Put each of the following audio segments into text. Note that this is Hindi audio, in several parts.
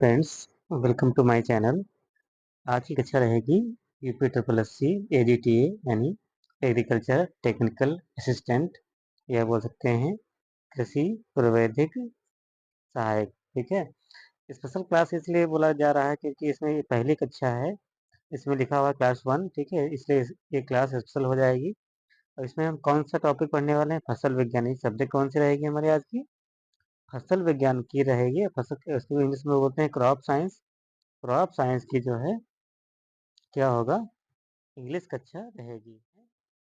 Friends, welcome to my channel. आज की कक्षा रहेगी UP triple S C AGTA यानी एग्रीकल्चर टेक्निकल असिस्टेंट या बोल सकते हैं कृषि प्रावैधिक सहायक। ठीक है। स्पेशल क्लास इसलिए बोला जा रहा है क्योंकि इसमें ये पहली कक्षा है। इसमें लिखा हुआ है क्लास 1। ठीक है, इसलिए ये क्लास स्पेशल हो जाएगी। और इसमें हम कौन सा टॉपिक पढ़ने वाले हैं? फसल विज्ञान। सब्जेक्ट कौन सी रहेगी हमारी आज की? फसल विज्ञान की रहेगी। फसल उसको इंग्लिश में बोलते हैं क्रॉप साइंस। क्रॉप साइंस की जो है क्या होगा, इंग्लिश कक्षा रहेगी।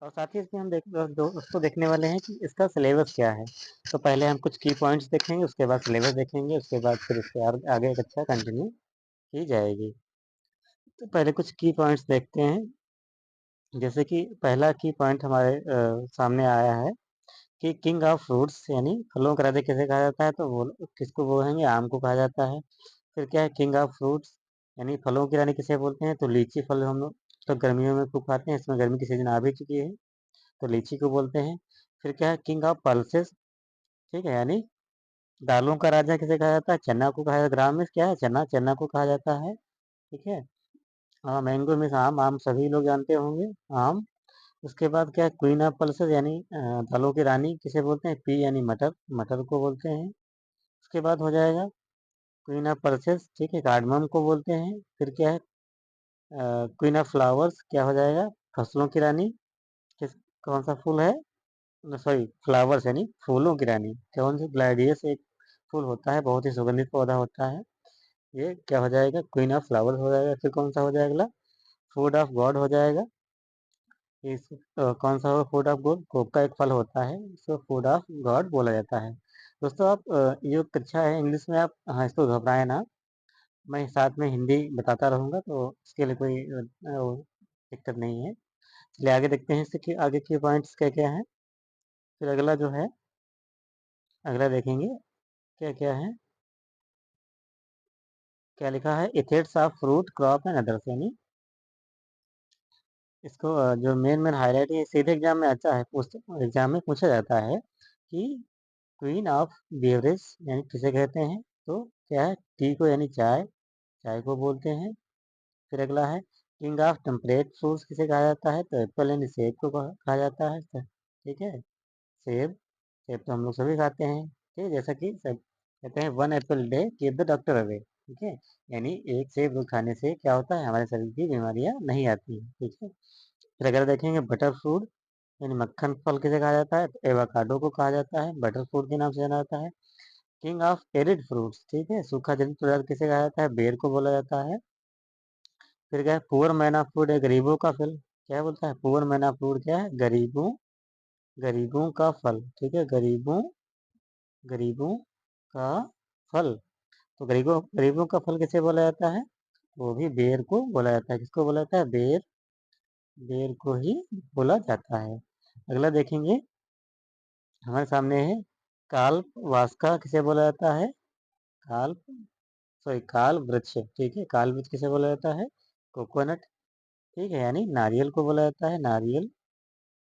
और साथ ही इसमें हम उसको देखने वाले हैं कि इसका सिलेबस क्या है। तो पहले हम कुछ की पॉइंट्स देखेंगे, उसके बाद सिलेबस देखेंगे, उसके बाद फिर उसके आगे कक्षा कंटिन्यू की जाएगी। तो पहले कुछ की पॉइंट्स देखते हैं। जैसे कि पहला की पॉइंट हमारे सामने आया है कि किंग ऑफ फ्रूट्स यानी फलों का राजा किसे कहा जाता है? तो वो किसको बोलेंगे? आम को कहा जाता है। फिर क्या है किंग ऑफ फ्रूट्स यानी फलों की रानी किसे बोलते हैं? तो लीची फल हम लोग तो गर्मियों में खूब खाते हैं। इसमें गर्मी की सीजन आ भी चुकी है तो लीची को बोलते हैं। फिर क्या है किंग ऑफ पल्सेस। ठीक है, यानी दालों का राजा किसे कहा जाता है? चना को कहा जाता है। ग्राम में क्या है? चना, चना को कहा जाता है। ठीक है। मैंगो में आम, आम सभी लोग जानते होंगे, आम। उसके बाद क्या है क्वीन ऑफ पल्सेस यानी दालों की रानी किसे बोलते हैं? पी यानी मटर, मटर को बोलते हैं। उसके बाद हो जाएगा क्वीन ऑफ पल्सेस। ठीक है, कार्डमम को बोलते हैं। फिर क्या है क्वीन ऑफ फ्लावर्स, क्या हो जाएगा? फसलों की रानी। किस कौन सा फूल है? सॉरी, फ्लावर्स यानी फूलों की रानी। कौन सी? ग्लैडियस एक फूल होता है, बहुत ही सुगंधित पौधा होता है। ये क्या हो जाएगा? क्वीन ऑफ फ्लावर्स हो जाएगा। फिर कौन सा हो जाएगा अगला? फूड ऑफ गॉड हो जाएगा। इस कौन सा होगा फूड ऑफ गॉड? कोक का एक फल होता है, इसको फूड ऑफ गॉड बोला जाता है। दोस्तों आप ये कक्षा है इंग्लिश में, आप हाँ इसको घबराए ना। मैं साथ में हिंदी बताता रहूँगा तो इसके लिए कोई दिक्कत नहीं है। चलिए आगे देखते हैं इसके आगे के पॉइंट्स क्या क्या है। फिर अगला जो है, अगला देखेंगे क्या क्या है। क्या लिखा है? Effects of fruit crop and others यानी इसको जो मेन मेन हाईलाइट है सीधे एग्जाम में आता है, एग्जाम में पूछा जाता है कि क्वीन ऑफ बेवरेज यानी किसे कहते हैं? तो क्या है टी को यानी चाय, चाय को बोलते हैं। फिर अगला है किंग ऑफ टेम्परेट फ्रूट्स किसे कहा जाता है? तो एप्पल यानी सेब को कहा जाता है। ठीक है, सेब, सेब तो हम लोग सभी खाते हैं। ठीक है, जैसा कि सब कहते हैं one Apple day keep the doctor away. ठीक है, यानी एक सेब रोज खाने से क्या होता है? हमारे शरीर की बीमारियां नहीं आती हैं। ठीक है। फिर अगर देखेंगे बटर फ्रूट यानी मक्खन फल किसे कहा जाता है? तो एवोकाडो को कहा जाता है, बटर फ्रूट के नाम से जाना जाता है। किंग ऑफ एरिड फ्रूट्स, ठीक है, सूखा जनित पदार्थ किसे कहा जाता है? बेर को बोला जाता है। फिर क्या है पुअर मैन ऑफ फ्रूट है गरीबों का फल। क्या बोलता है? पुअर मैन ऑफ फ्रूट क्या है? गरीबों, गरीबों का फल। ठीक है, गरीबों, गरीबों का फल। तो गरीबों, गरीबों का फल किसे बोला जाता है? वो भी बेर को बोला जाता है। किसको बोला जाता है? बेर, बेर को ही बोला जाता है। अगला देखेंगे हमारे सामने है काल्प वास्का किसे बोला जाता है? काल्प, सॉरी काल वृक्ष। ठीक है, काल वृक्ष किसे बोला जाता है? कोकोनट। ठीक है, यानी नारियल को बोला जाता है, नारियल।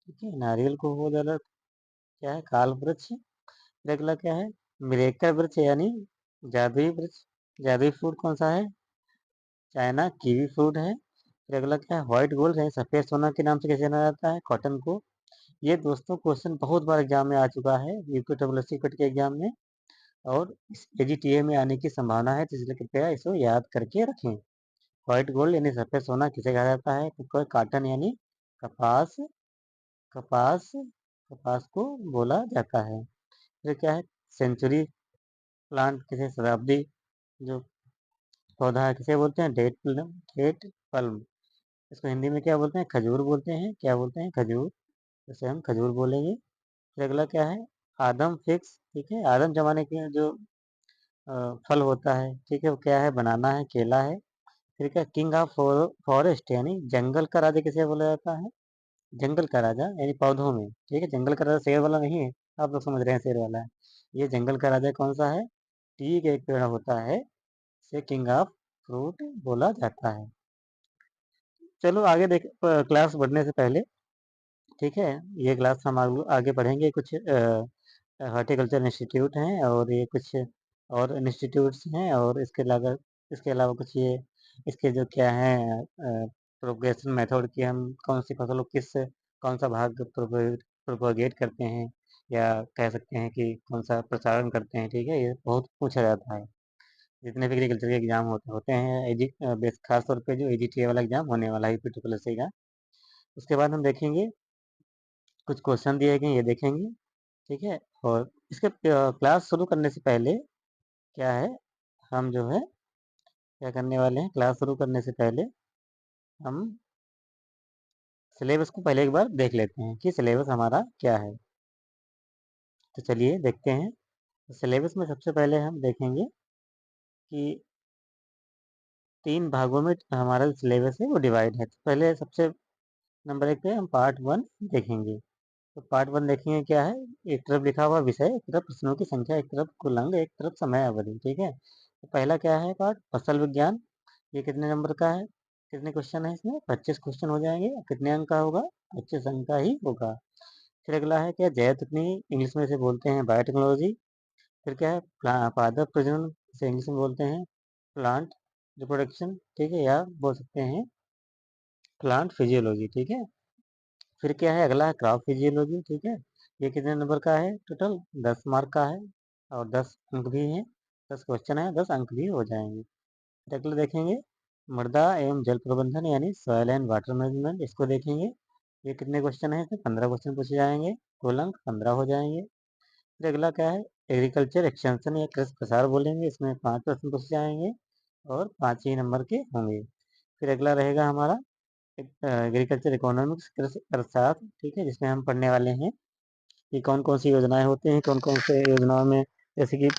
ठीक है, नारियल को बोला जाता क्या है? काल वृक्ष। फिर अगला क्या है? मिरेकल वृक्ष यानी जादुई वृक्ष। जादुई फ्रूट कौन सा है? चाइना कीवी फ्रूट है। फिर अगला क्या है? व्हाइट गोल्ड है सफेद सोना के नाम से कैसे जाना जाता है? कॉटन को। ये दोस्तों क्वेश्चन बहुत बार एग्जाम में आ चुका है, UP W S C cut के एग्जाम में, और इस एजीटीए में आने की संभावना है, तो इसलिए कृपया इसको याद करके रखें। व्हाइट गोल्ड यानी सफेद सोना किसे कहा जाता है? तो कॉटन यानी कपास, कपास, कपास को बोला जाता है। फिर क्या है? सेंचुरी प्लांट किसे? शताब्दी जो पौधा है किसे बोलते हैं? Date plum, date plum. इसको हिंदी में क्या बोलते हैं? खजूर बोलते हैं। क्या बोलते हैं? खजूर। जैसे हम खजूर बोलेंगे। फिर अगला क्या है? आदम फिक्स। ठीक है, आदम जमाने के जो फल होता है, ठीक है, वो क्या है? बनाना है, केला है। फिर क्या? किंग ऑफ फॉरेस्ट यानी जंगल का राजा किसे बोला जाता है? जंगल का राजा यानी पौधों में। ठीक है, जंगल का राजा शेर वाला नहीं है, आप लोग समझ रहे हैं शेर वाला है। ये जंगल का राजा कौन सा है? टी का एक पेड़ होता है, से किंग ऑफ फ्रूट बोला जाता है। चलो आगे देख क्लास बढ़ने से पहले, ठीक है, ये क्लास हम आगे पढ़ेंगे कुछ हॉर्टिकल्चर इंस्टीट्यूट हैं और ये कुछ और इंस्टीट्यूट्स हैं, और इसके अलावा कुछ ये इसके जो क्या है प्रोपगेशन मेथड की, हम कौन सी फसलों कौन सा भाग प्रोपोगेट करते हैं, या कह सकते हैं कि कौन सा प्रसारण करते हैं। ठीक है, ये बहुत पूछा जाता है जितने भी एग्रीकल्चर के एग्जाम होते होते हैं, बेस खास तौर पे जो एजीटीए वाला एग्जाम होने वाला है, यूपी का। उसके बाद हम देखेंगे कुछ क्वेश्चन दिए गए, ये देखेंगे। ठीक है, और इसके क्लास शुरू करने से पहले क्या है, हम जो है क्या करने वाले हैं, क्लास शुरू करने से पहले हम सिलेबस को पहले एक बार देख लेते हैं कि सिलेबस हमारा क्या है। तो चलिए देखते हैं। सिलेबस में सबसे पहले हम देखेंगे कि 3 भागों में हमारा सिलेबस है वो डिवाइड है। तो पहले सबसे नंबर 1 पे हम पार्ट 1 देखेंगे। तो पार्ट 1 देखेंगे क्या है, एक तरफ लिखा हुआ विषय, एक तरफ प्रश्नों की संख्या, एक तरफ कुल अंक, एक तरफ समय अवधि। ठीक है, तो पहला क्या है पार्ट, फसल विज्ञान। ये कितने नंबर का है, कितने क्वेश्चन है इसमें, 25 क्वेश्चन हो जाएंगे। कितने अंक का होगा, 25 अंक का ही होगा। फिर अगला है क्या, जैव तकनीक, इंग्लिश में इसे बोलते हैं बायोटेक्नोलॉजी। फिर क्या है, पादप प्रजनन, इसे इंग्लिश में बोलते हैं प्लांट रिप्रोडक्शन। ठीक है, या बोल सकते हैं प्लांट फिजियोलॉजी। ठीक है, फिर क्या है, अगला है क्रॉप फिजियोलॉजी। ठीक है, ये कितने नंबर का है, टोटल 10 मार्क का है, और 10 अंक भी हैं। 10 क्वेश्चन है, 10 अंक भी हो जाएंगे। फिर अगला देखेंगे मृदा एवं जल प्रबंधन, यानी सॉइल एंड वाटर मैनेजमेंट, इसको देखेंगे। ये कितने क्वेश्चन है, इसमें 15 क्वेश्चन पूछे जाएंगे, कुल अंक 15 हो जाएंगे। फिर अगला क्या है, एग्रीकल्चर एक्सटेंशन या कृषि प्रसार बोलेंगे, इसमें 5 प्रश्न पूछे जाएंगे, और 5 ही नंबर के होंगे। फिर अगला रहेगा हमारा एग्रीकल्चर इकोनॉमिक्स, कृषि अर्थशास्त्र। ठीक है, जिसमें हम पढ़ने वाले हैं कि कौन कौन सी योजनाएं होती हैं, कौन कौन से योजनाओं में, जैसे कि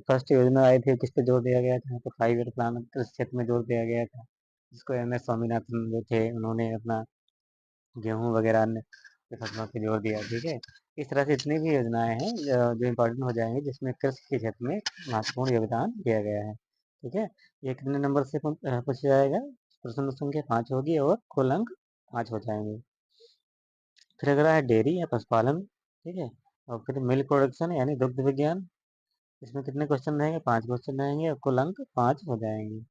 फर्स्ट योजना आई थी किस पे जोर दिया गया था, यहाँ पे 5 ईयर प्लान कृषि क्षेत्र में जोर दिया गया था, जिसको एम एस स्वामीनाथन जो थे उन्होंने अपना गेहूं वगैरह अन्य फसलों पे जोर दिया। ठीक है, इस तरह से इतनी भी योजनाएं हैं जो इम्पोर्टेंट हो जाएंगी, जिसमें कृषि के क्षेत्र में महत्वपूर्ण योगदान दिया गया है। ठीक है, ये कितने नंबर से पूछा जाएगा, प्रश्न संख्या 5 होगी, और कुल अंक 5 हो जाएंगे। फिर अगला है डेयरी या पशुपालन। ठीक है, और फिर मिल्क प्रोडक्शन यानी दुग्ध विज्ञान, इसमें कितने क्वेश्चन रहेंगे, 5 क्वेश्चन रहेंगे, और कुल अंक 5 हो जाएंगे।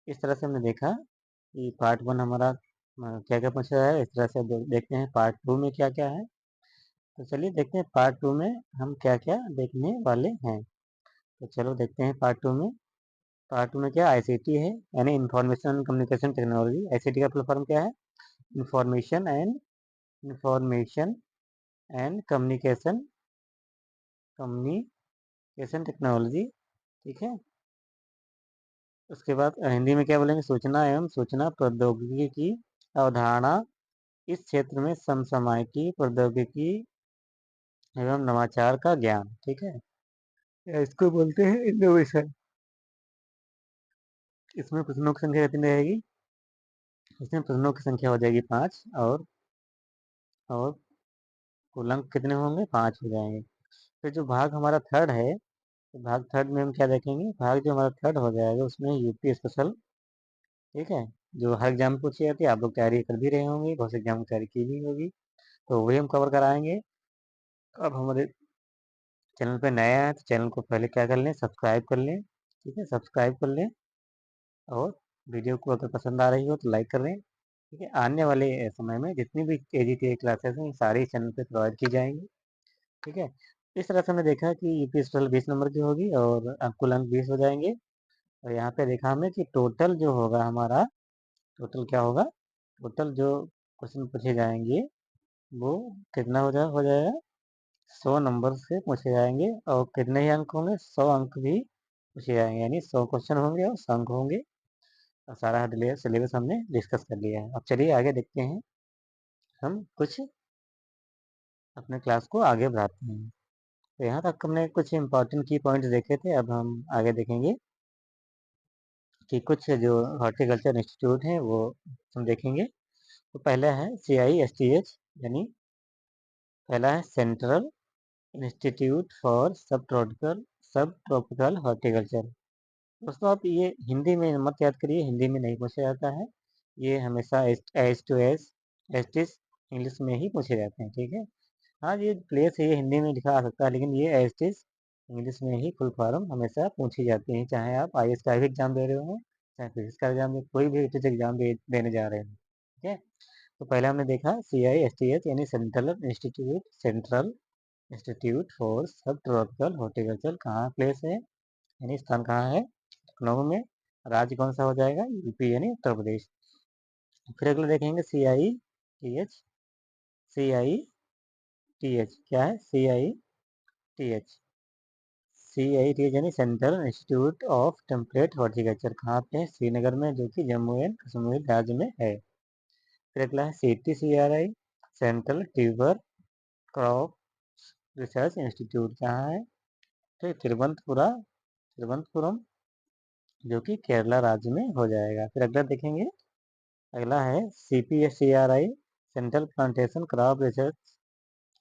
इस तरह से हमने देखा कि पार्ट 1 हमारा क्या क्या पूछा है। इस तरह से अब देखते हैं पार्ट 2 में क्या क्या है। तो चलिए देखते हैं पार्ट 2 में हम क्या क्या देखने वाले हैं। तो चलो देखते हैं पार्ट 2 में। पार्ट 2 में क्या, आईसीटी है, यानी इंफॉर्मेशन कम्युनिकेशन टेक्नोलॉजी। आईसीटी का फुल फॉर्म क्या है, information and information and communication technology. ठीक है, उसके बाद हिंदी में क्या बोलेंगे, सूचना एवं सूचना प्रौद्योगिकी की अवधारणा, इस क्षेत्र में समसामयिकी प्रौद्योगिकी एवं नवाचार का ज्ञान। ठीक है, या इसको बोलते हैं इनोवेशन। इसमें प्रश्नों की संख्या कितनी रहेगी, इसमें प्रश्नों की संख्या हो जाएगी 5, और कुल अंक कितने होंगे, 5 हो जाएंगे। फिर जो भाग हमारा थर्ड है, तो भाग थर्ड में हम क्या देखेंगे, भाग जो हमारा थर्ड हो जाएगा उसमें यूपी स्पेशल। ठीक है, जो हर एग्जाम में पूछी जाती है, आप लोग तैयारी कर भी रहे होंगे, बहुत से एग्जाम की तैयारी की भी होगी, तो वही हम कवर कराएंगे। अब हमारे चैनल पे नया है तो चैनल को पहले क्या कर लें, सब्सक्राइब कर लें। ठीक है, सब्सक्राइब कर लें, और वीडियो को अगर पसंद आ रही हो तो लाइक कर लें। ठीक है, आने वाले समय में जितनी भी एजीटीए क्लासेस हैं सारी चैनल पे प्रोवाइड की जाएंगी। ठीक है, इस तरह से हमने देखा कि यूपी स्पेशल 20 नंबर की होगी, और कुल अंक 20 हो जाएंगे। और यहाँ पे देखा हमने कि टोटल जो होगा हमारा, टोटल क्या होगा, टोटल जो क्वेश्चन पूछे जाएंगे वो कितना हो जाएगा, 100 नंबर से पूछे जाएंगे, और कितने ही अंक होंगे, 100 अंक भी पूछे जाएंगे, यानी 100 क्वेश्चन होंगे और 100 अंक होंगे। और सारा सिलेबस हमने डिस्कस कर लिया है। अब चलिए आगे देखते हैं, हम कुछ अपने क्लास को आगे बढ़ाते हैं। तो यहाँ तक हमने कुछ इंपॉर्टेंट की पॉइंट्स देखे थे, अब हम आगे देखेंगे कि कुछ जो हॉर्टिकल्चर इंस्टीट्यूट हैं वो हम देखेंगे। तो पहला है CISTH, यानी पहला है सेंट्रल इंस्टीट्यूट फॉर सब ट्रॉपिकल हॉर्टिकल्चर। दोस्तों आप ये हिंदी में मत याद करिए, हिंदी में नहीं पूछा जाता है, ये हमेशा एस टू एस एस्टिस इंग्लिश में ही पूछे जाते हैं। ठीक है, हाँ ये प्लेस है, ये हिंदी में लिखा आ सकता है, लेकिन ये एस्टिस इंग्लिश में ही फुल फॉर्म हमेशा पूछी जाती है, चाहे आप आईएएस का भी एग्जाम दे रहे हो, चाहे फिजिक्स का एग्जाम दे, कोई भी टीचर एग्जाम देने जा रहे हैं। ठीक है, तो पहले हमने देखा CISTH यानी सेंट्रल इंस्टीट्यूट फॉर सब ट्रॉपिकल हॉर्टिकल्चर कहाँ प्लेस है, यानी स्थान कहाँ है, लखनऊ में। राज्य कौन सा हो जाएगा, यूपी यानी उत्तर प्रदेश। फिर अगला देखेंगे CITH। CITH क्या है, CITH यानी central institute of temperate horticulture कहाँ पे है, श्रीनगर में, जो कि जम्मू एंड कश्मीर राज्य में है। फिर अगला है CTCRI, central tuber crop research institute कहाँ है, तो तिरुवनंतपुरम, जो कि केरला राज्य में हो जाएगा। फिर अगला देखेंगे, अगला है CPSCRI, central plantation crop research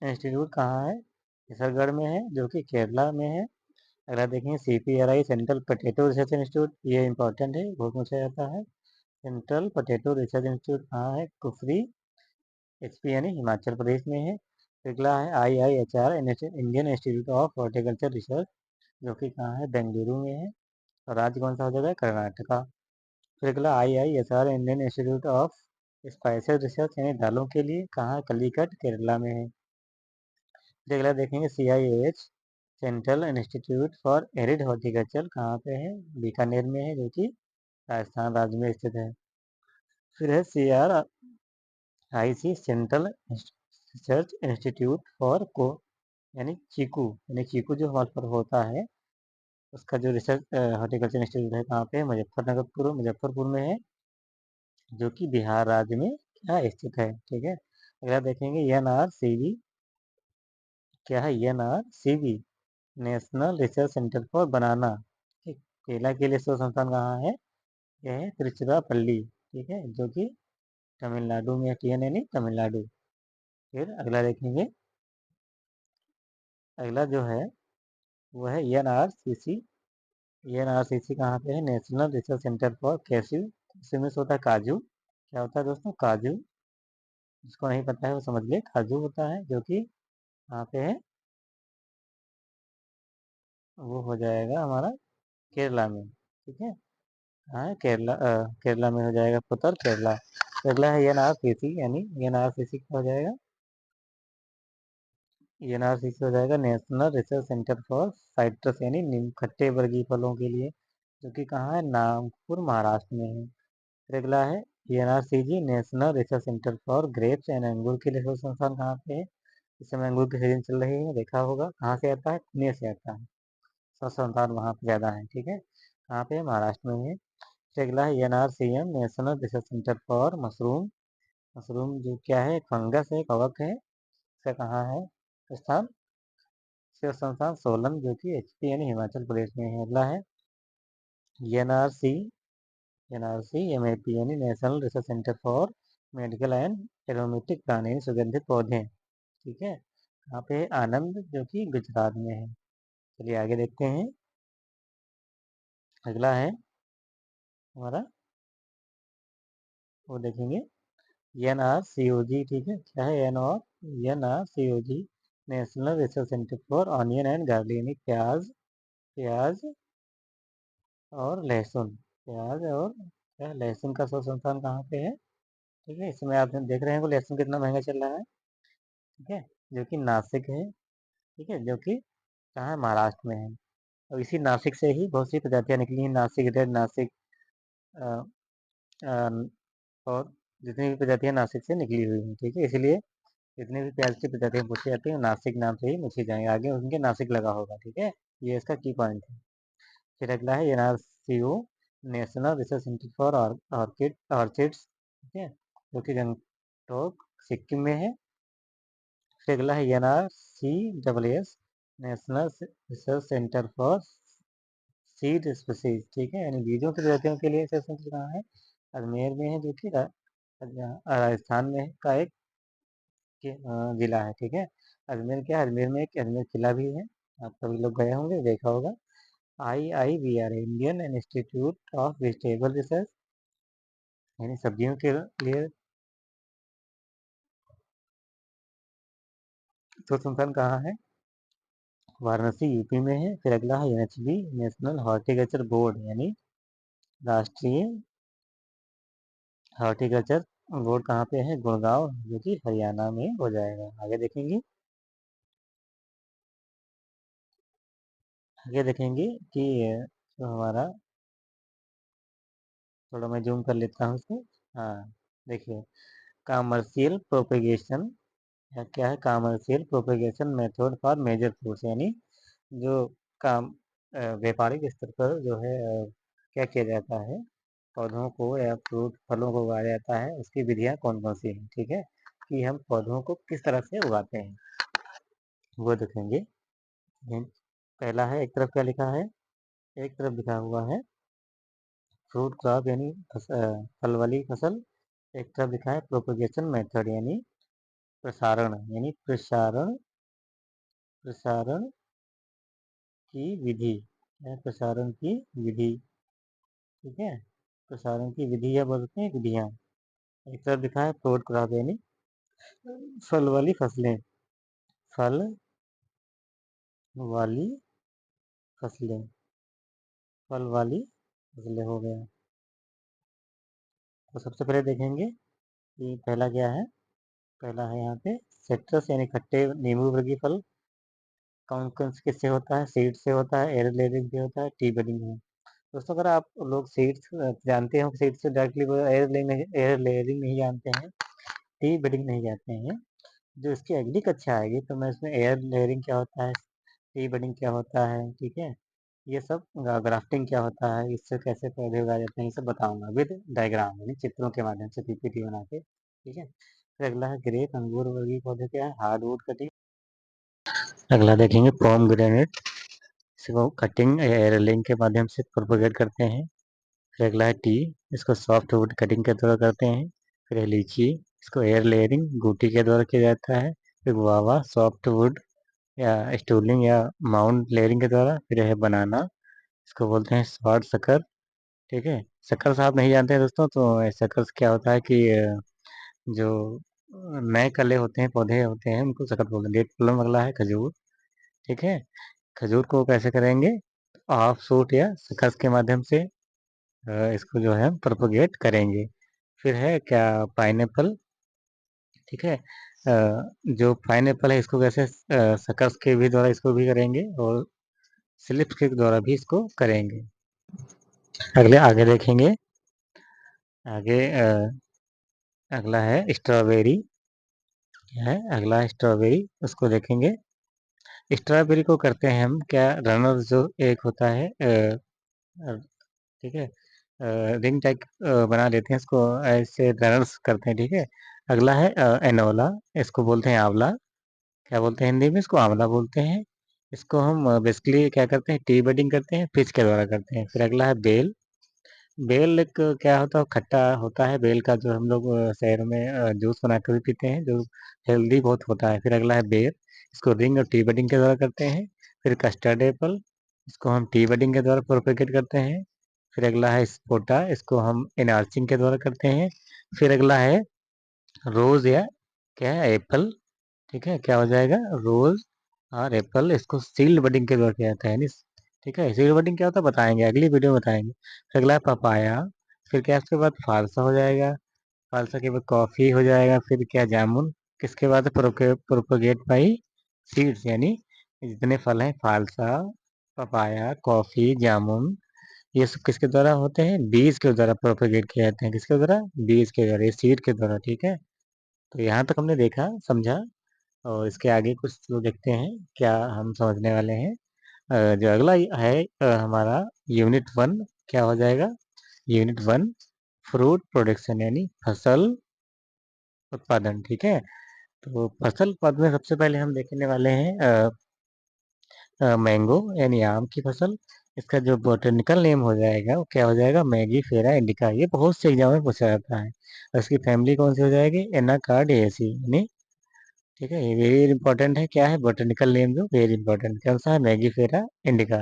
institute कहाँ है, किशनगढ़ में है, जो कि केरला में है। अगला देखेंगे CPRI, central potato research institute, ये इंपॉर्टेंट है, बहुत पूछा जाता है। सेंट्रल पोटैटो रिसर्च इंस्टीट्यूट कहाँ है, कुफरी HP यानी हिमाचल प्रदेश में है। अगला है IIHR, Indian institute of horticulture research, जो कि कहाँ है, बेंगलुरु में है। और राज्य कौन सा हो जाएगा, कर्नाटका। फिर अगला IISR, Indian institute of spices research यानी दालों के लिए, कहाँ है, कलिकट केरला में है। फिर अगला देखेंगे CIAH, central institute for arid horticulture कहाँ पे है, बीकानेर में है, जो कि राजस्थान राज्य में स्थित है। फिर है CRIC, central research institute for को यानी चीकू जो हमारे पर होता है, उसका जो रिसर्च हॉर्टिकल्चर इंस्टीट्यूट है कहाँ पे है, मुजफ्फरपुर में है, जो कि बिहार राज्य में क्या स्थित है। ठीक है, अगला देखेंगे NRCB क्या है, NRCB, national research centre for बनाना। ठीक, केला के लिए शोध संस्थान कहाँ है, यह है तिरुचिरापल्ली, ठीक है, जो कि तमिलनाडु में, TN यानी तमिलनाडु। फिर अगला देखेंगे, अगला जो है वो है NRCC। NRCC कहाँ पे है, national research centre for cashew. इसमें से होता है काजू, क्या होता है दोस्तों, काजू। जिसको नहीं पता है वो समझ ले, काजू होता है, जो कि कहाँ पे है, वो हो जाएगा हमारा केरला में। ठीक है, कहाँ है, केरला में हो जाएगा, उत्तर केरला। तो अगला है NRCC, यानी NRCC क्या हो जाएगा, NRCC हो जाएगा national research centre for citrus यानी नीम खट्टे वर्गीय फलों के लिए, जो कि कहाँ है, नागपुर महाराष्ट्र में है। फिर अगला है NRCG, national research centre for grapes and अंगूर के लिए शोध संस्थान कहाँ पे है। इस समय अंगूर की सीजन चल रही है, देखा होगा, कहाँ से आता है, पुणे से आता है, शोध संस्थान वहाँ पे ज़्यादा है। ठीक है, कहाँ पे है, महाराष्ट्र में है। फिर अगला है NRCM, national research centre for mushroom. Mushroom जो क्या है, फंगस है, कवक है, इसका कहाँ है स्थान, शोध संस्थान सोलन, जो कि HP यानी हिमाचल प्रदेश में है। अगला है NRC NRC MAP यानी national research centre for medical and aromatic plant यानी सुगंधित पौधे। ठीक है, यहाँ पे है आनंद, जो कि गुजरात में है। चलिए आगे देखते हैं, अगला है हमारा, वो देखेंगे NRCOG। ठीक है, क्या है, NRCOG, national research centre for onion and garlic यानी प्याज प्याज और लहसुन, प्याज और क्या, लहसुन का शोध संस्थान कहाँ पे है। ठीक है, इसमें आप देख रहे हैं कि लहसुन कितना महंगा चल रहा है। ठीक है, जो कि नासिक है। ठीक है, जो कि कहाँ है, महाराष्ट्र में है। और इसी नासिक से ही बहुत सी प्रजातियां निकली हैं, नासिक रेड, नासिक अ, अ, और जितनी भी प्रजातियां नासिक से निकली हुई हैं। ठीक है, इसलिए जितनी भी प्याज की प्रजातियां पूछी जाती हैं नासिक नाम से ही पूछी जाएंगे, आगे उनके नासिक लगा होगा। ठीक है, ये इसका की पॉइंट है। फिर अगला है NRCO, national research centre for orchids. ठीक है, जो कि गंगटोक सिक्किम में है। फिर अगला है NRCSS, national research centre for seed species. ठीक है, यानी बीजों की प्रजातियों के लिए रिसर्च सेंटर कहाँ है, अजमेर में है, जो कि राजस्थान में का एक जिला है। ठीक है, अजमेर क्या है, अजमेर में एक अजमेर किला भी है, आप सभी लोग गए होंगे, देखा होगा। IIVR, Indian institute of vegetable research यानी सब्जियों के लिए शोध संस्थान कहाँ है, वाराणसी यूपी में है। फिर अगला है एनएचबी, नेशनल हॉर्टिकल्चर बोर्ड, यानी राष्ट्रीय हॉर्टिकल्चर बोर्ड कहाँ पे है? गुड़गांव, जो कि हरियाणा में हो जाएगा। आगे देखेंगे, आगे देखेंगे कि जो हमारा, थोड़ा मैं जूम कर लेता हूँ इसको। हाँ, देखिए, कमर्शियल प्रोपेगेशन, क्या है? Commercial propagation method for major fruits, यानी जो काम व्यापारिक स्तर पर जो है क्या किया जाता है, पौधों को या फ्रूट फलों को उगाया जाता है, उसकी विधियाँ कौन कौन सी हैं, ठीक है, कि हम पौधों को किस तरह से उगाते हैं, वो देखेंगे। पहला है, एक तरफ क्या लिखा है? एक तरफ लिखा हुआ है फ्रूट क्रॉप, यानी फल वाली फसल। एक तरफ लिखा है प्रोपेगेशन मेथड, यानी प्रसारण, यानी प्रसारण, प्रसारण की विधि है, प्रसारण की विधि, ठीक है, प्रसारण की विधि या बोलते हैं विधियाँ। एक तरफ लिखा है फ्रूट क्रॉप, यानी फल वाली फसलें, फल वाली फसलें, फल वाली फसलें हो गया। तो सबसे पहले देखेंगे कि पहला क्या है। पहला है यहाँ पे सिट्रस, यानी खट्टे नींबू वर्गीय फल। कौन कौन से किससे होता है? सीड से होता है, एयर लेयरिंग से होता है, टी बडिंग है। दोस्तों, अगर आप लोग सीड्स जानते हो, सीड्स से डायरेक्टली एयर लेयरिंग नहीं जानते हैं, टी बडिंग नहीं जानते हैं, जो इसकी अगली कक्षा आएगी तो मैं इसमें एयर लेयरिंग क्या होता है, टी बडिंग क्या होता है, ठीक है, ये सब, ग्राफ्टिंग क्या होता है, इससे कैसे पौधे उगाए जाते हैं, ये सब बताऊंगा विद डायग्राम, यानी चित्रों के माध्यम से पीपीटी बना के, ठीक है। फिर अगला है ग्रेप, अंगूर वर्गीय पौधे, क्या है? Hardwood cutting. अगला देखेंगे पॉम ग्रेनेट, इसको कटिंग एयर लिंक के माध्यम से प्रोपोगेट करते हैं। फिर अगला है टी, इसको सॉफ्ट वुड कटिंग के द्वारा करते हैं। फिर है लीची, इसको एयर लेयरिंग गूटी के द्वारा किया जाता है। फिर गुआवा, सॉफ्ट वुड या स्टूलिंग या माउंट लेयरिंग के द्वारा। फिर है बनाना, इसको बोलते हैं स्वाड शक्कर, ठीक है। शक्कर साहब नहीं जानते हैं दोस्तों, तो शक्कर क्या होता है कि जो नए कले होते हैं, पौधे होते हैं, उनको शक्कर बोलते हैं। Date plum. अगला है खजूर, ठीक है। खजूर को कैसे करेंगे? ऑफ शूट या शक्कर के माध्यम से इसको जो है प्रोपोगेट करेंगे। फिर है क्या? पाइनएप्पल, ठीक है। जो पाइनएप्पल है इसको कैसे शकर्स के भी द्वारा इसको भी करेंगे, और स्लिप्स के द्वारा भी इसको करेंगे। अगले आगे देखेंगे, आगे अगला है स्ट्रॉबेरी है। अगला है स्ट्रॉबेरी, उसको देखेंगे। स्ट्रॉबेरी को करते हैं हम क्या? रनर जो एक होता है, ठीक है, रिंग टाइप बना लेते हैं इसको, ऐसे रनर्स करते हैं, ठीक है। अगला है एनोला, इसको बोलते हैं आंवला। क्या बोलते हैं हिंदी में? इसको आंवला बोलते हैं। इसको हम बेसिकली क्या करते हैं? टी बडिंग करते हैं, पिच के द्वारा करते हैं। फिर अगला है बेल। बेल एक क्या होता है? खट्टा होता है बेल का, जो हम लोग शहर में जूस बना कर भी पीते हैं, जो हेल्दी बहुत होता है। फिर अगला है बेर, इसको रिंग और टी बडिंग के द्वारा करते हैं। फिर कस्टर्ड एप्पल, इसको हम टी बडिंग के द्वारा प्रोपेगेट करते हैं। फिर अगला है स्पोटा, इसको हम इनार्चिंग के द्वारा करते हैं। फिर अगला है रोज या क्या है? एप्पल, ठीक है, क्या हो जाएगा? रोज और एप्पल, इसको सील्ड बडिंग के द्वारा किया जाता है, ठीक है। सील्ड बडिंग क्या होता है बताएंगे, अगली वीडियो में बताएंगे। फिर अगला है पपाया। फिर क्या उसके बाद फालसा हो जाएगा। फालसा के बाद कॉफी हो जाएगा। फिर क्या? जामुन। किसके बाद? प्रोपोगेट बाई सीड्स, यानी जितने फल हैं, फालसा, पपाया, कॉफी, जामुन, ये सब किसके द्वारा होते हैं? बीज के द्वारा प्रोपोगेट किए जाते हैं। किसके द्वारा? बीज के द्वारा, ये सीड के द्वारा, ठीक है। तो यहाँ तक हमने देखा, समझा, और इसके आगे कुछ तो देखते हैं क्या हम समझने वाले हैं। जो अगला है हमारा यूनिट 1, क्या हो जाएगा? यूनिट 1 फ्रूट प्रोडक्शन, यानी फसल उत्पादन, ठीक है। तो फसल उत्पादन में सबसे पहले हम देखने वाले हैं मैंगो, यानी आम की फसल। इसका जो बोटेनिकल नेम हो जाएगा वो क्या हो जाएगा? मैगी फेरा इंडिका। ये बहुत से एग्जाम में पूछा जाता है। और इसकी फैमिली कौन सी हो जाएगी? एनाकार्डियेसी, यानी, ठीक है, ये वेरी इंपॉर्टेंट है। क्या है? बोटेनिकल नेम जो वेरी इंपॉर्टेंट, कौन सा है? मैगी फेरा इंडिका।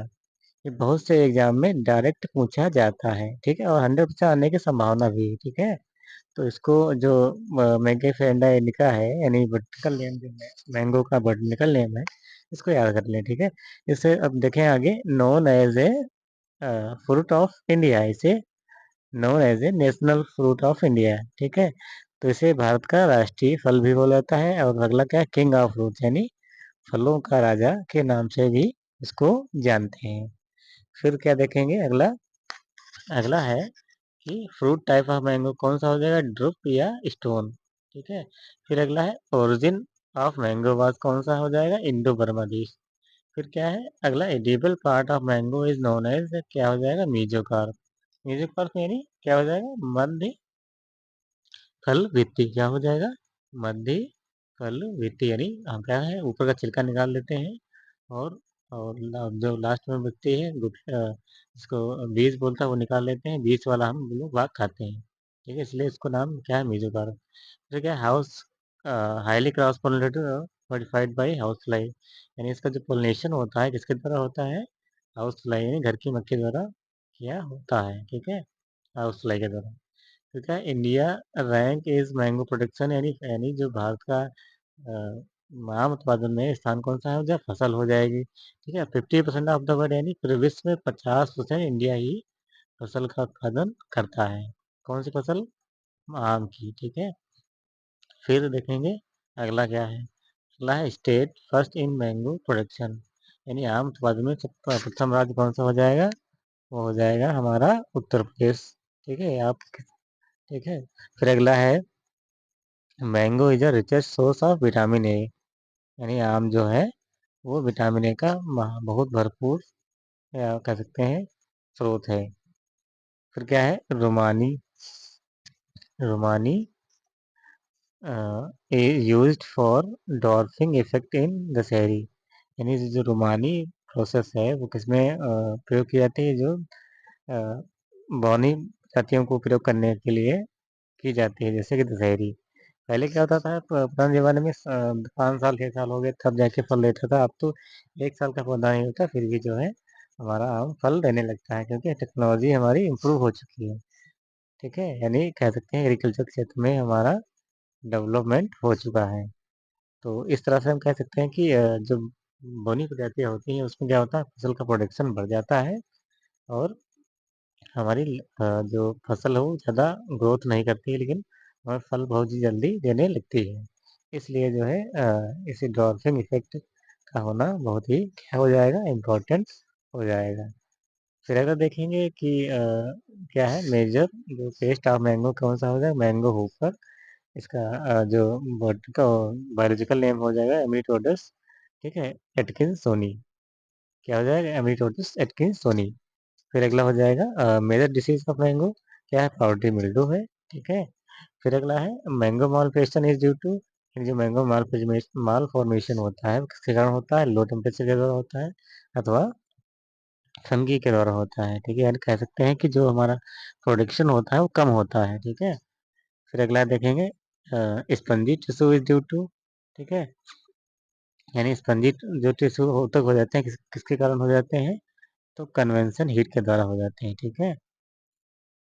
ये बहुत से एग्जाम में डायरेक्ट पूछा जाता है, ठीक है, और 100% आने की संभावना भी है, ठीक है। तो इसको जो मैगी फेरा इंडिका है, यानी बोटेनिकल नेम जो मैंगो का बोटेनिकल नेम है, इसको याद कर लें, ठीक है। इसे अब देखें आगे, known as a fruit of India, इसे known as a national fruit of India, ठीक है। तो इसे भारत का राष्ट्रीय फल भी बोला जाता है, और अगला क्या है, किंग ऑफ फ्रूट, यानी फलों का राजा के नाम से भी इसको जानते हैं। फिर क्या देखेंगे, अगला अगला है कि फ्रूट टाइप ऑफ मैंगो कौन सा हो जाएगा, ड्रुप या स्टोन, ठीक है। फिर अगला है ओरिजिन ऑफ मैंगो वास, कौन सा हो जाएगा, इंडो बर्मा देश। फिर क्या है अगला, edible part of mango is known as, क्या हो जाएगा, मीजोकार्प। मीजोकार्प यानी क्या हो जाएगा, मध्य फल वृत्ति, क्या हो जाएगा, मध्य फल वृत्ति, यानी हम क्या है ऊपर का छिलका निकाल लेते हैं, और जो लास्ट में वृत्ति है इसको बीज बोलता है वो निकाल लेते हैं, बीज वाला हम लोग भाग खाते हैं, ठीक है। इसलिए इसको नाम क्या है, मीजोकार्प। फिर क्या, house highly cross pollinated modified by house fly, यानी इसका जो पोलिनेशन होता है किसके द्वारा होता है, हाउस फ्लाई यानी घर की मक्खी द्वारा किया होता है, ठीक है, हाउस फ्लाई के द्वारा। ठीक है, India rank is mango production, यानी जो भारत का आम उत्पादन में स्थान कौन सा है, जो फसल हो जाएगी, ठीक है। 50% ऑफ द वर्ल्ड, यानी पूरे विश्व में 50% इंडिया ही फसल का उत्पादन करता है। कौन सी फसल, आम की, ठीक है। फिर देखेंगे अगला क्या है, अगला है state first in mango production, यानी आम उत्पादन में प्रथम राज्य कौन सा हो जाएगा, वो हो जाएगा हमारा उत्तर प्रदेश, ठीक है। आप, ठीक है। फिर अगला है, mango is a richest source of vitamin A, यानी आम जो है वो विटामिन ए का बहुत भरपूर, या कह सकते हैं, स्रोत है। फिर क्या है, Rumani Rumani used for dwarfing effect in Dashehari, यानी जो रोमानी प्रोसेस है वो किसमें प्रयोग की जाती है, जो बौनी जातियों को प्रयोग करने के लिए की जाती है, जैसे कि दशहरी। पहले क्या होता था, पुराने जमाने में 5 साल 6 साल हो गए तब जाके फल देता था, अब तो 1 साल का पौधा नहीं होता फिर भी जो है हमारा आम फल देने लगता है, क्योंकि टेक्नोलॉजी हमारी इम्प्रूव हो चुकी है, ठीक है। यानी कह सकते हैं एग्रीकल्चर क्षेत्र में हमारा डेवलपमेंट हो चुका है। तो इस तरह से हम कह सकते हैं कि जो बोनी प्रजातियाँ होती हैं उसमें क्या होता है, फसल का प्रोडक्शन बढ़ जाता है, और हमारी जो फसल है वो ज़्यादा ग्रोथ नहीं करती है, लेकिन हमें फल बहुत ही जल्दी देने लगती है। इसलिए जो है इसे डॉर्फिंग इफेक्ट का होना बहुत ही क्या हो जाएगा, इम्पोर्टेंट हो जाएगा। फिर अगर देखेंगे कि क्या है मेजर जो पेस्ट ऑफ मैंगो कौन सा हो जाएगा, मैंगो होकर, इसका जो बायोलॉजिकल नेम हो जाएगा एमिटोडस, ठीक है, एटकिंसोनी, क्या हो जाएगा, एमिटोडस एटकिंसोनी। फिर अगला हो जाएगा मेजर डिसीज ऑफ मैंगो, क्या है, पाउडरी मिल्ड्यू है, ठीक है। फिर अगला है mango malformation is due to, जो मैंगो माल फॉर्मेशन होता है वो किसके कारण होता है, लो टेम्परेचर के द्वारा होता है, अथवा फंगी के द्वारा होता है, ठीक है। यानी कह सकते हैं कि जो हमारा प्रोडक्शन होता है वो कम होता है, ठीक है। फिर अगला देखेंगे spongy tissue is due to, ठीक है, यानी स्पंजी जो टिश्यू तक हो जाते हैं किसके कारण हो जाते हैं, तो कन्वेंशन हीट के द्वारा हो जाते हैं, ठीक है।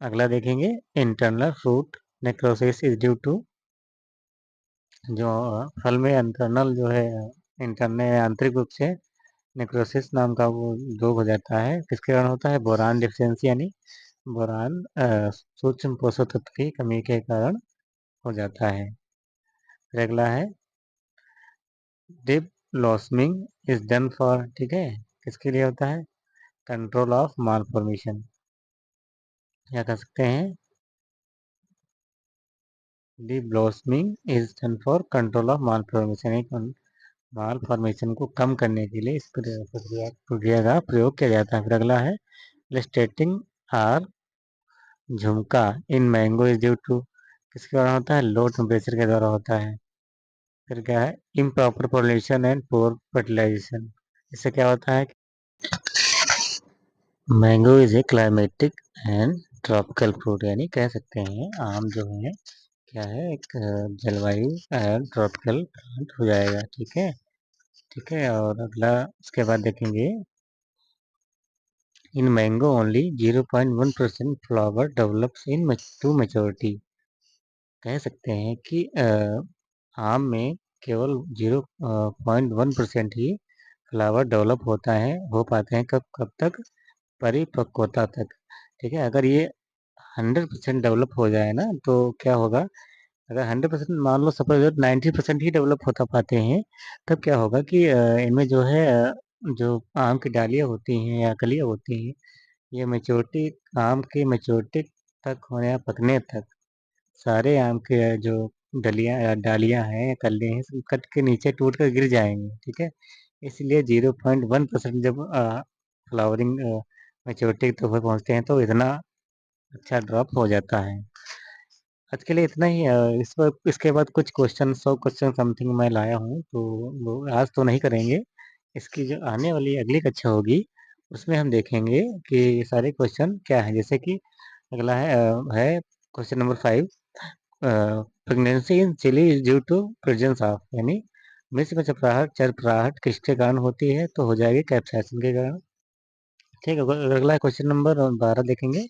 अगला देखेंगे internal fruit necrosis is due to, जो फल में इंटरनल जो है इंटरनल आंतरिक रूप से नेक्रोसिस नाम का वो रोग हो जाता है, किसके कारण होता है, बोरान डिफिशियंसी, यानी बोरान सूक्ष्म पोषक तत्व की कमी के कारण हो जाता है। फिर अगला है dip blossoming is done for, ठीक है, किसके लिए होता है, कंट्रोल ऑफ माल फॉर्मेशन, क्या कह सकते हैं, dip blossoming is done for control of malformation, malformation को कम करने के लिए इस प्रक्रिया का प्रयोग किया जाता है। फिर अगला है लिस्टेटिंग आर झुमका in mango is due to, किसके द्वारा होता है, लो टेम्परेचर के द्वारा होता है। फिर क्या है improper pollination and poor fertilization, इससे क्या होता है, mango is a climatic and tropical fruit, यानी कह सकते हैं आम जो है क्या है, एक जलवायु एंड ट्रॉपिकल प्लांट हो जाएगा, ठीक है, ठीक है। और अगला उसके बाद देखेंगे in mango only 0.1% flower develops into maturity, कह सकते हैं कि आम में केवल 0.1% ही फ्लावर डेवलप होता है हो पाते हैं कब कब तक? परिपक्वता तक। ठीक है, अगर ये 100% डेवलप हो जाए ना तो क्या होगा? अगर 100% मान लो सपोज 90% ही डेवलप होता पाते हैं, तब क्या होगा कि इनमें जो है जो आम की डालियाँ होती हैं या कलियाँ होती हैं, ये मेच्योरिटी आम की मेच्योरिटी तक होने या पकने तक सारे आम के जो डलियाँ या डालियाँ हैं या कलियाँ हैं सब कट के नीचे टूट कर गिर जाएंगी। ठीक है, इसलिए 0.1% जब फ्लावरिंग मेच्योरिटी के ऊपर पहुँचते हैं तो इतना अच्छा ड्रॉप हो जाता है। आज के लिए इतना ही इस वक्त इसके बाद कुछ क्वेश्चन 100 क्वेश्चन समथिंग मैं लाया हूँ, तो वो आज तो नहीं करेंगे। इसकी जो आने वाली अगली कक्षा होगी उसमें हम देखेंगे कि ये सारे क्वेश्चन क्या है। जैसे कि अगला है question number 5, pregnancy in chilli is due to presence of, यानी मिर्च में चरपराहट किसके कारण होती है? तो हो जाएगी कैप्साइसिन के कारण। ठीक है, अगला क्वेश्चन नंबर 12 देखेंगे,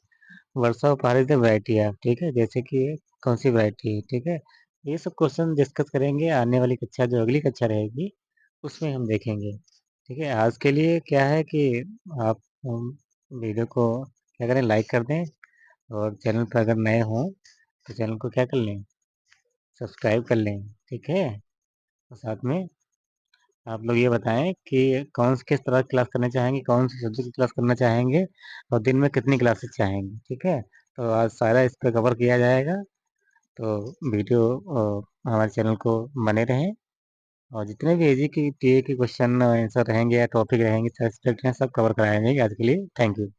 वर्षा उपहारित वैरायटी है। ठीक है, जैसे कि कौन सी वैरायटी है। ठीक है, ये सब क्वेश्चन डिस्कस करेंगे आने वाली कक्षा, जो अगली कक्षा रहेगी उसमें हम देखेंगे। ठीक है, आज के लिए क्या है कि आप वीडियो को क्या करें, लाइक कर दें, और चैनल पर अगर नए हों तो चैनल को क्या कर लें, सब्सक्राइब कर लें। ठीक है, और साथ में आप लोग ये बताएं कि किस तरह की क्लास करना चाहेंगे, कौन सी सब्जेक्ट की क्लास करना चाहेंगे, और दिन में कितनी क्लासेस चाहेंगे। ठीक है, तो आज सारा इस पर कवर किया जाएगा। तो वीडियो हमारे चैनल को बने रहें, और जितने भी एजी की टीए के क्वेश्चन आंसर रहेंगे या टॉपिक रहेंगे, सब्जेक्ट हैं, सब कवर कराए जाएंगे। आज के लिए थैंक यू।